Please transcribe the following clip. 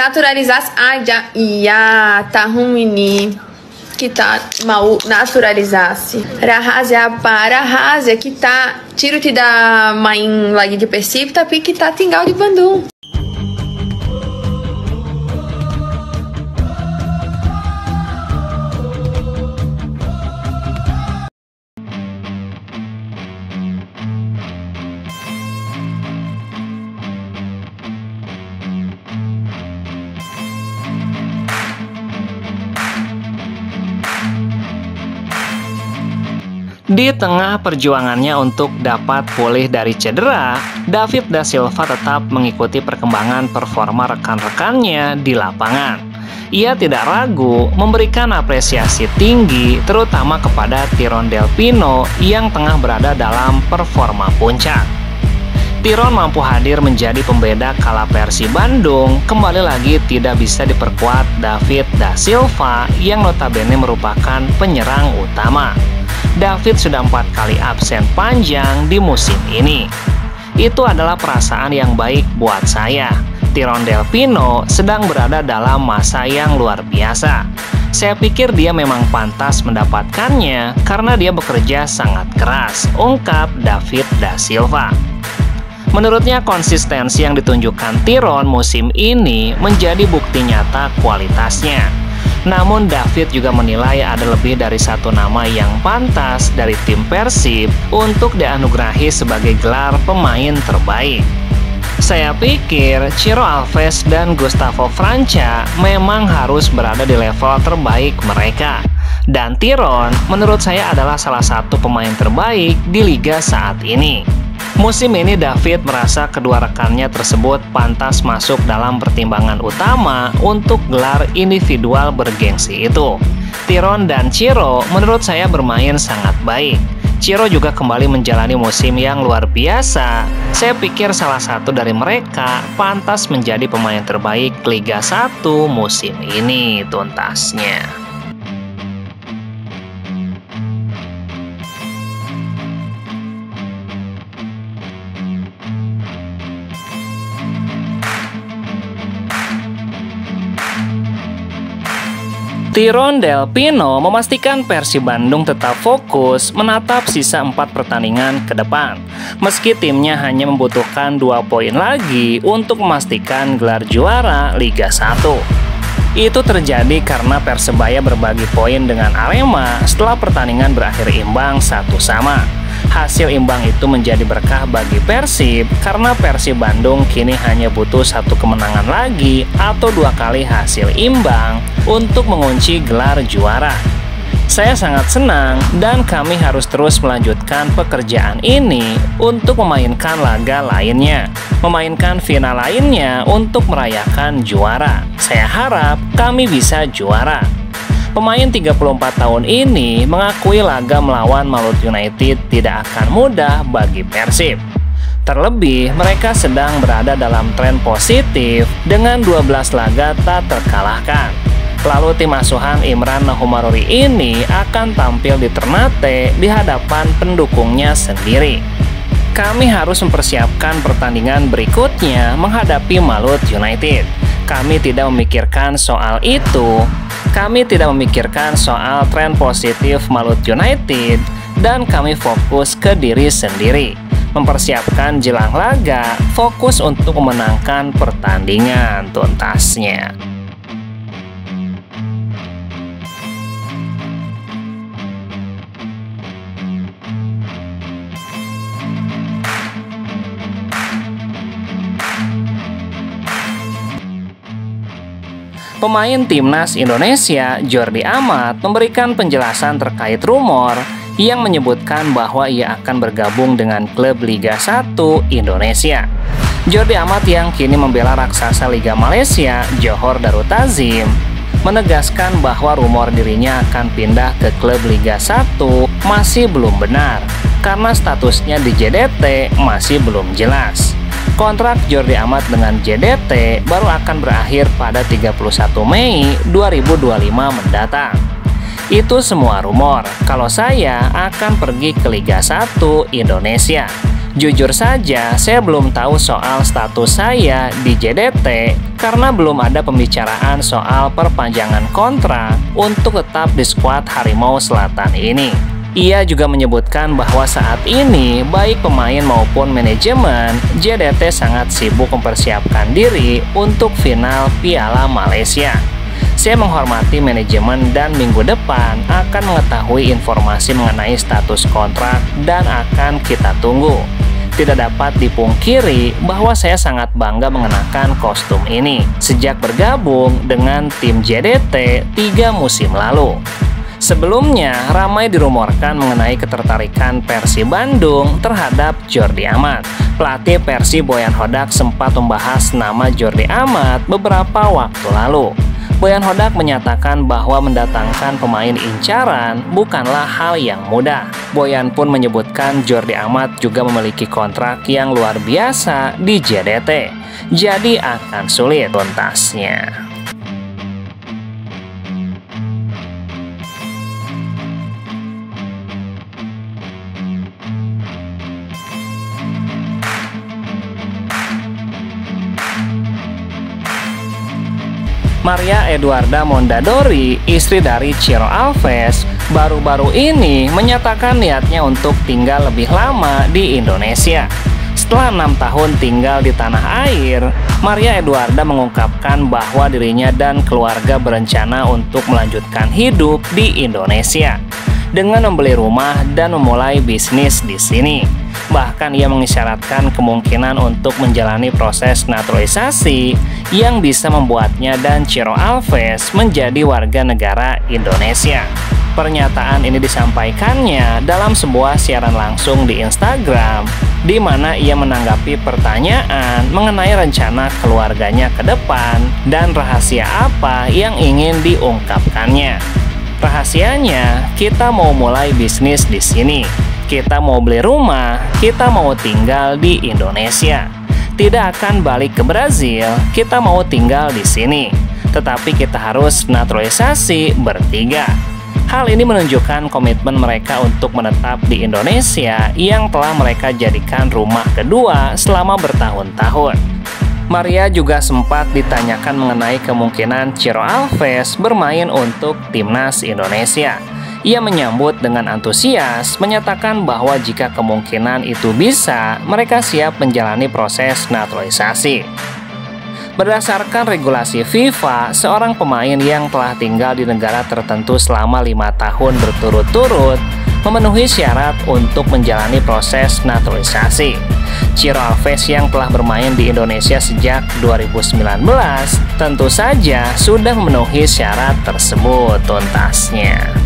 Naturalisasi aja. Iya, tahun ini kita mau naturalisasi. Rahasia apa? Rahasia kita Ciro tidak main lagi di Persib, tapi kita tinggal di Bandung. Di tengah perjuangannya untuk dapat pulih dari cedera, David da Silva tetap mengikuti perkembangan performa rekan-rekannya di lapangan. Ia tidak ragu memberikan apresiasi tinggi terutama kepada Tyrone Del Pino yang tengah berada dalam performa puncak. Tyrone mampu hadir menjadi pembeda kala Persib Bandung kembali lagi tidak bisa diperkuat David da Silva yang notabene merupakan penyerang utama. David sudah 4 kali absen panjang di musim ini. Itu adalah perasaan yang baik buat saya. Tyrone Del Pino sedang berada dalam masa yang luar biasa. Saya pikir dia memang pantas mendapatkannya karena dia bekerja sangat keras, ungkap David da Silva. Menurutnya konsistensi yang ditunjukkan Tyrone musim ini menjadi bukti nyata kualitasnya. Namun David juga menilai ada lebih dari satu nama yang pantas dari tim Persib untuk dianugerahi sebagai gelar pemain terbaik. Saya pikir Ciro Alves dan Gustavo Franca memang harus berada di level terbaik mereka. Dan Tyrone menurut saya adalah salah satu pemain terbaik di liga saat ini. Musim ini David merasa kedua rekannya tersebut pantas masuk dalam pertimbangan utama untuk gelar individual bergengsi itu. Tyrone dan Ciro menurut saya bermain sangat baik. Ciro juga kembali menjalani musim yang luar biasa. Saya pikir salah satu dari mereka pantas menjadi pemain terbaik Liga 1 musim ini tuntasnya. Tyrone Del Pino memastikan Persib Bandung tetap fokus menatap sisa 4 pertandingan ke depan. Meski timnya hanya membutuhkan 2 poin lagi untuk memastikan gelar juara Liga 1. Itu terjadi karena Persebaya berbagi poin dengan Arema setelah pertandingan berakhir imbang 1-1. Hasil imbang itu menjadi berkah bagi Persib karena Persib Bandung kini hanya butuh 1 kemenangan lagi atau 2 kali hasil imbang untuk mengunci gelar juara. Saya sangat senang dan kami harus terus melanjutkan pekerjaan ini untuk memainkan laga lainnya, memainkan final lainnya untuk merayakan juara. Saya harap kami bisa juara. Pemain 34 tahun ini mengakui laga melawan Malut United tidak akan mudah bagi Persib. Terlebih, mereka sedang berada dalam tren positif dengan 12 laga tak terkalahkan. Lalu tim asuhan Imran Nahumarori ini akan tampil di Ternate di hadapan pendukungnya sendiri. Kami harus mempersiapkan pertandingan berikutnya menghadapi Malut United. Kami tidak memikirkan soal itu. Kami tidak memikirkan soal tren positif Malut United dan kami fokus ke diri sendiri. Mempersiapkan jelang laga, fokus untuk memenangkan pertandingan tuntasnya. Pemain timnas Indonesia, Jordi Amat, memberikan penjelasan terkait rumor yang menyebutkan bahwa ia akan bergabung dengan klub Liga 1 Indonesia. Jordi Amat yang kini membela raksasa Liga Malaysia, Johor Darul Ta'zim, menegaskan bahwa rumor dirinya akan pindah ke klub Liga 1 masih belum benar karena statusnya di JDT masih belum jelas. Kontrak Jordi Amat dengan JDT baru akan berakhir pada 31 Mei 2025 mendatang. Itu semua rumor. Kalau saya akan pergi ke Liga 1 Indonesia. Jujur saja, saya belum tahu soal status saya di JDT karena belum ada pembicaraan soal perpanjangan kontrak untuk tetap di skuad Harimau Selatan ini. Ia juga menyebutkan bahwa saat ini baik pemain maupun manajemen JDT sangat sibuk mempersiapkan diri untuk final Piala Malaysia. Saya menghormati manajemen dan minggu depan akan mengetahui informasi mengenai status kontrak dan akan kita tunggu. Tidak dapat dipungkiri bahwa saya sangat bangga mengenakan kostum ini sejak bergabung dengan tim JDT 3 musim lalu. Sebelumnya, ramai dirumorkan mengenai ketertarikan Persib Bandung terhadap Jordi Amat. Pelatih Persib Boyan Hodak sempat membahas nama Jordi Amat beberapa waktu lalu. Boyan Hodak menyatakan bahwa mendatangkan pemain incaran bukanlah hal yang mudah. Boyan pun menyebutkan Jordi Amat juga memiliki kontrak yang luar biasa di JDT, jadi akan sulit tuntasnya. Maria Eduarda Mondadori, istri dari Ciro Alves, baru-baru ini menyatakan niatnya untuk tinggal lebih lama di Indonesia. Setelah 6 tahun tinggal di tanah air, Maria Eduarda mengungkapkan bahwa dirinya dan keluarga berencana untuk melanjutkan hidup di Indonesia dengan membeli rumah dan memulai bisnis di sini. Bahkan ia mengisyaratkan kemungkinan untuk menjalani proses naturalisasi yang bisa membuatnya dan Ciro Alves menjadi warga negara Indonesia. Pernyataan ini disampaikannya dalam sebuah siaran langsung di Instagram, di mana ia menanggapi pertanyaan mengenai rencana keluarganya ke depan dan rahasia apa yang ingin diungkapkannya. Rahasianya, kita mau mulai bisnis di sini, kita mau beli rumah, kita mau tinggal di Indonesia. Tidak akan balik ke Brazil, kita mau tinggal di sini. Tetapi kita harus naturalisasi bertiga. Hal ini menunjukkan komitmen mereka untuk menetap di Indonesia yang telah mereka jadikan rumah kedua selama bertahun-tahun. Maria juga sempat ditanyakan mengenai kemungkinan Ciro Alves bermain untuk timnas Indonesia. Ia menyambut dengan antusias, menyatakan bahwa jika kemungkinan itu bisa, mereka siap menjalani proses naturalisasi. Berdasarkan regulasi FIFA, seorang pemain yang telah tinggal di negara tertentu selama 5 tahun berturut-turut memenuhi syarat untuk menjalani proses naturalisasi. Ciro Alves yang telah bermain di Indonesia sejak 2019 tentu saja sudah memenuhi syarat tersebut tuntasnya.